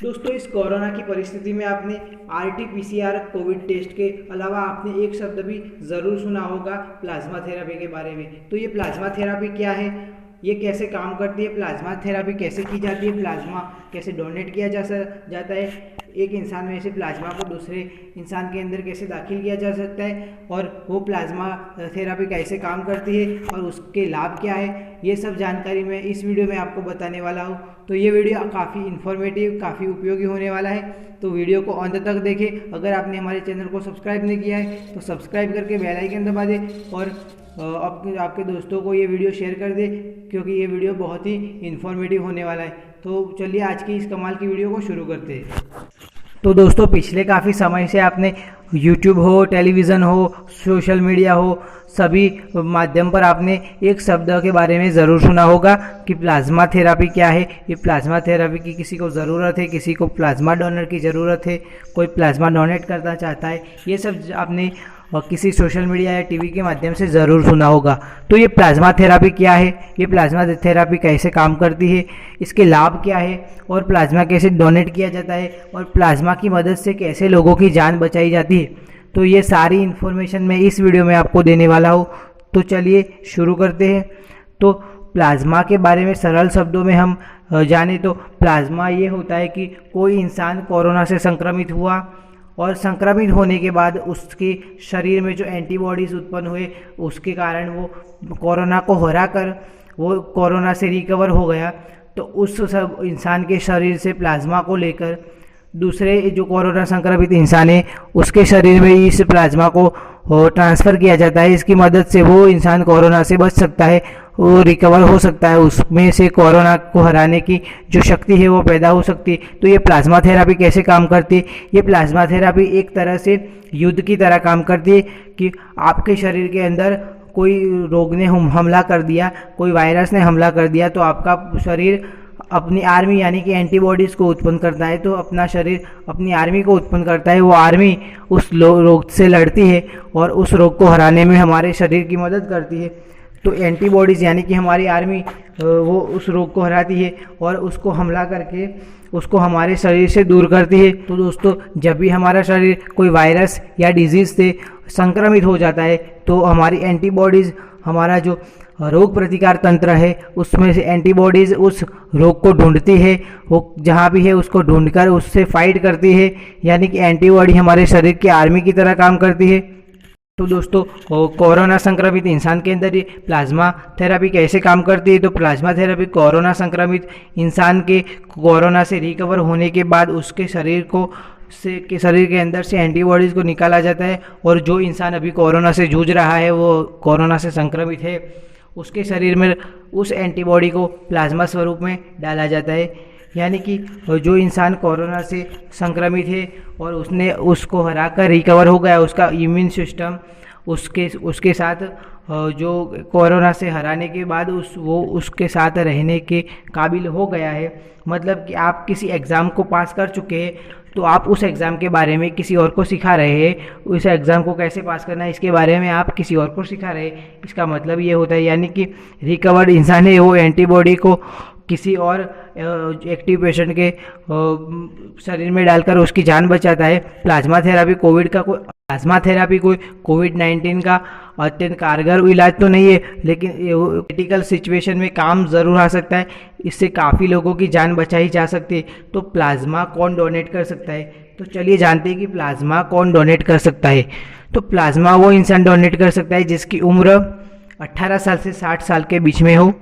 दोस्तों, इस कोरोना की परिस्थिति में आपने आरटी-पीसीआर कोविड टेस्ट के अलावा आपने एक शब्द भी ज़रूर सुना होगा प्लाज्मा थेरेपी के बारे में। तो ये प्लाज्मा थेरेपी क्या है, ये कैसे काम करती है, प्लाज्मा थेरेपी कैसे की जाती है, प्लाज्मा कैसे डोनेट किया जाता है, एक इंसान में से प्लाज्मा को दूसरे इंसान के अंदर कैसे दाखिल किया जा सकता है, और वो प्लाज्मा थेरेपी कैसे काम करती है और उसके लाभ क्या है, ये सब जानकारी मैं इस वीडियो में आपको बताने वाला हूँ। तो ये वीडियो काफ़ी इन्फॉर्मेटिव, काफ़ी उपयोगी होने वाला है, तो वीडियो को अंत तक देखें। अगर आपने हमारे चैनल को सब्सक्राइब नहीं किया है तो सब्सक्राइब करके बेल आइकन दबा दें और आपके दोस्तों को ये वीडियो शेयर कर दें, क्योंकि ये वीडियो बहुत ही इन्फॉर्मेटिव होने वाला है। तो चलिए आज की इस कमाल की वीडियो को शुरू करते हैं। तो दोस्तों, पिछले काफ़ी समय से आपने YouTube हो, टेलीविज़न हो, सोशल मीडिया हो, सभी माध्यम पर आपने एक शब्द के बारे में ज़रूर सुना होगा कि प्लाज्मा थेरेपी क्या है। ये प्लाज्मा थेरेपी की किसी को ज़रूरत है, किसी को प्लाज्मा डोनर की ज़रूरत है, कोई प्लाज्मा डोनेट करना चाहता है, ये सब आपने किसी सोशल मीडिया या टीवी के माध्यम से ज़रूर सुना होगा। तो ये प्लाज्मा थेरेपी क्या है, ये प्लाज्मा थेरेपी कैसे काम करती है, इसके लाभ क्या है, और प्लाज्मा कैसे डोनेट किया जाता है, और प्लाज्मा की मदद से कैसे लोगों की जान बचाई जाती है, तो ये सारी इन्फॉर्मेशन मैं इस वीडियो में आपको देने वाला हूँ। तो चलिए शुरू करते हैं। तो प्लाज्मा के बारे में सरल शब्दों में हम जाने तो प्लाज्मा ये होता है कि कोई इंसान कोरोना से संक्रमित हुआ और संक्रमित होने के बाद उसके शरीर में जो एंटीबॉडीज़ उत्पन्न हुए, उसके कारण वो कोरोना को हरा कर वो कोरोना से रिकवर हो गया। तो उस सब इंसान के शरीर से प्लाज्मा को लेकर दूसरे जो कोरोना संक्रमित इंसान है उसके शरीर में इस प्लाज्मा को ट्रांसफ़र किया जाता है। इसकी मदद से वो इंसान कोरोना से बच सकता है, वो रिकवर हो सकता है, उसमें से कोरोना को हराने की जो शक्ति है वो पैदा हो सकती है। तो ये प्लाज्मा थेरेपी कैसे काम करती है, ये प्लाज्मा थेरेपी एक तरह से युद्ध की तरह काम करती है कि आपके शरीर के अंदर कोई रोग ने हमला कर दिया, कोई वायरस ने हमला कर दिया, तो आपका शरीर अपनी आर्मी यानी कि एंटीबॉडीज़ को उत्पन्न करता है। तो अपना शरीर अपनी आर्मी को उत्पन्न करता है, वो आर्मी उस रोग से लड़ती है और उस रोग को हराने में हमारे शरीर की मदद करती है। तो एंटीबॉडीज़ यानी कि हमारी आर्मी वो उस रोग को हराती है और उसको हमला करके उसको हमारे शरीर से दूर करती है। तो दोस्तों, जब भी हमारा शरीर कोई वायरस या डिजीज़ से संक्रमित हो जाता है तो हमारी एंटीबॉडीज़, हमारा जो रोग प्रतिकार तंत्र है उसमें से एंटीबॉडीज़ उस रोग को ढूंढती है, वो जहाँ भी है उसको ढूंढकर उससे फाइट करती है, यानी कि एंटीबॉडी हमारे शरीर की आर्मी की तरह काम करती है। तो दोस्तों, कोरोना संक्रमित इंसान के अंदर ये प्लाज्मा थेरेपी कैसे काम करती है, तो प्लाज्मा थेरेपी कोरोना संक्रमित इंसान के कोरोना से रिकवर होने के बाद उसके शरीर के अंदर से एंटीबॉडीज़ को निकाला जाता है, और जो इंसान अभी कोरोना से जूझ रहा है, वो कोरोना से संक्रमित है, उसके शरीर में उस एंटीबॉडी को प्लाज्मा स्वरूप में डाला जाता है। यानी कि जो इंसान कोरोना से संक्रमित है और उसने उसको हरा कर रिकवर हो गया, उसका इम्यून सिस्टम उसके साथ जो कोरोना से हराने के बाद वो उसके साथ रहने के काबिल हो गया है। मतलब कि आप किसी एग्ज़ाम को पास कर चुके हैं, तो आप उस एग्ज़ाम के बारे में किसी और को सिखा रहे हैं, उस एग्ज़ाम को कैसे पास करना है इसके बारे में आप किसी और को सिखा रहे हैं। इसका मतलब ये होता है, यानी कि रिकवर्ड इंसान है वो एंटीबॉडी को किसी और एक्टिव पेशेंट के शरीर में डालकर उसकी जान बचाता है। प्लाज्मा थेरेपी कोई कोविड-19 का अत्यंत कारगर इलाज तो नहीं है, लेकिन क्रिटिकल सिचुएशन में काम ज़रूर आ सकता है। इससे काफ़ी लोगों की जान बचाई जा सकती है। तो प्लाज्मा कौन डोनेट कर सकता है, तो चलिए जानते हैं कि प्लाज्मा कौन डोनेट कर सकता है। तो प्लाज्मा वो इंसान डोनेट कर सकता है जिसकी उम्र 18 साल से 60 साल के बीच में हो,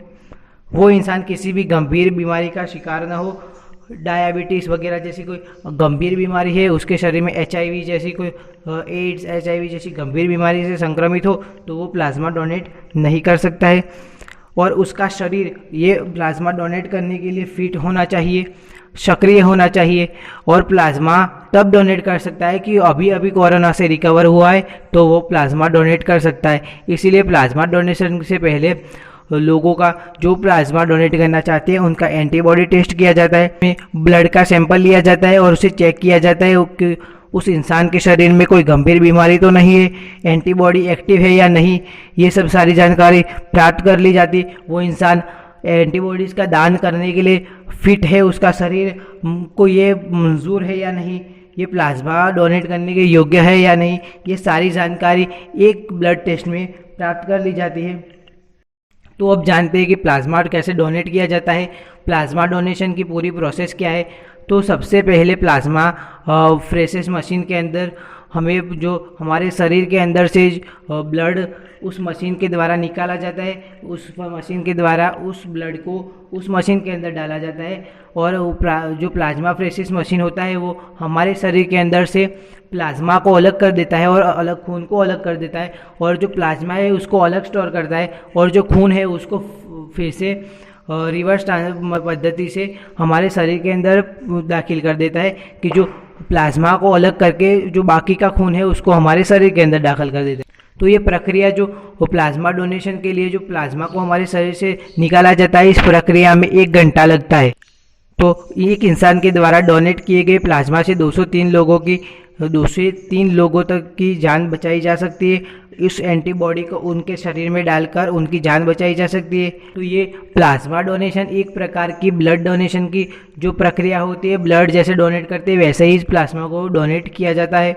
वो इंसान किसी भी गंभीर बीमारी का शिकार ना हो, डायबिटीज़ वगैरह जैसी कोई गंभीर बीमारी है, उसके शरीर में HIV जैसी कोई एड्स, HIV जैसी गंभीर बीमारी से संक्रमित हो, तो वो प्लाज्मा डोनेट नहीं कर सकता है। और उसका शरीर ये प्लाज्मा डोनेट करने के लिए फिट होना चाहिए, सक्रिय होना चाहिए, और प्लाज्मा तब डोनेट कर सकता है कि अभी अभी कोरोना से रिकवर हुआ है, तो वो प्लाज्मा डोनेट कर सकता है। इसीलिए प्लाज्मा डोनेशन से पहले लोगों का जो प्लाज्मा डोनेट करना चाहते हैं उनका एंटीबॉडी टेस्ट किया जाता है, ब्लड का सैंपल लिया जाता है और उसे चेक किया जाता है कि उस इंसान के शरीर में कोई गंभीर बीमारी तो नहीं है, एंटीबॉडी एक्टिव है या नहीं, ये सब सारी जानकारी प्राप्त कर ली जाती। वो इंसान एंटीबॉडीज़ का दान करने के लिए फिट है, उसका शरीर को ये मंजूर है या नहीं, ये प्लाज्मा डोनेट करने के योग्य है या नहीं, ये सारी जानकारी एक ब्लड टेस्ट में प्राप्त कर ली जाती है। तो अब जानते हैं कि प्लाज्मा कैसे डोनेट किया जाता है, प्लाज्मा डोनेशन की पूरी प्रोसेस क्या है। तो सबसे पहले प्लाज्मा फ्रेसेस मशीन के अंदर हमें जो हमारे शरीर के अंदर से ब्लड उस मशीन के द्वारा निकाला जाता है, उस मशीन के द्वारा उस ब्लड को उस मशीन के अंदर डाला जाता है, और जो प्लाज्मा फ्रेसिस मशीन होता है वो हमारे शरीर के अंदर से प्लाज्मा को अलग कर देता है और अलग खून को अलग कर देता है, और जो प्लाज्मा है उसको अलग स्टोर करता है, और जो खून है उसको फिर से रिवर्स पद्धति से हमारे शरीर के अंदर दाखिल कर देता है, कि जो प्लाज्मा को अलग करके जो बाकी का खून है उसको हमारे शरीर के अंदर दाखिल कर देता है। तो ये प्रक्रिया जो वो प्लाज्मा डोनेशन के लिए जो प्लाज्मा को हमारे शरीर से निकाला जाता है, इस प्रक्रिया में 1 घंटा लगता है। तो एक इंसान के द्वारा डोनेट किए गए प्लाज्मा से 203 लोगों तक की जान बचाई जा सकती है। इस एंटीबॉडी को उनके शरीर में डालकर उनकी जान बचाई जा सकती है। तो ये प्लाज्मा डोनेशन एक प्रकार की ब्लड डोनेशन की जो प्रक्रिया होती है, ब्लड जैसे डोनेट करते हैं वैसे ही इस प्लाज्मा को डोनेट किया जाता है।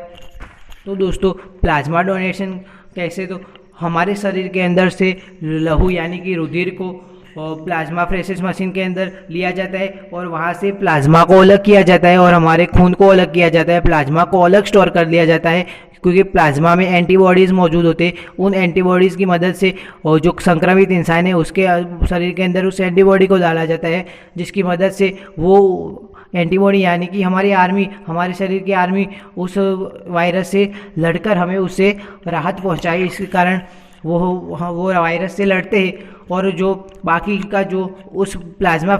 तो दोस्तों, प्लाज्मा डोनेशन कैसे, तो हमारे शरीर के अंदर से लहू यानी कि रुधिर को प्लाज्मा फ्रेसेस मशीन के अंदर लिया जाता है, और वहाँ से प्लाज्मा को अलग किया जाता है और हमारे खून को अलग किया जाता है। प्लाज्मा को अलग स्टोर कर लिया जाता है, क्योंकि प्लाज्मा में एंटीबॉडीज़ मौजूद होते हैं। उन एंटीबॉडीज़ की मदद से जो संक्रमित इंसान है उसके शरीर के अंदर उस एंटीबॉडी को डाला जाता है, जिसकी मदद से वो एंटीबॉडी यानी कि हमारी आर्मी, हमारे शरीर की आर्मी उस वायरस से लड़कर हमें उससे राहत पहुंचाए। इसके कारण वो वायरस से लड़ते हैं, और जो बाकी का जो उस प्लाज्मा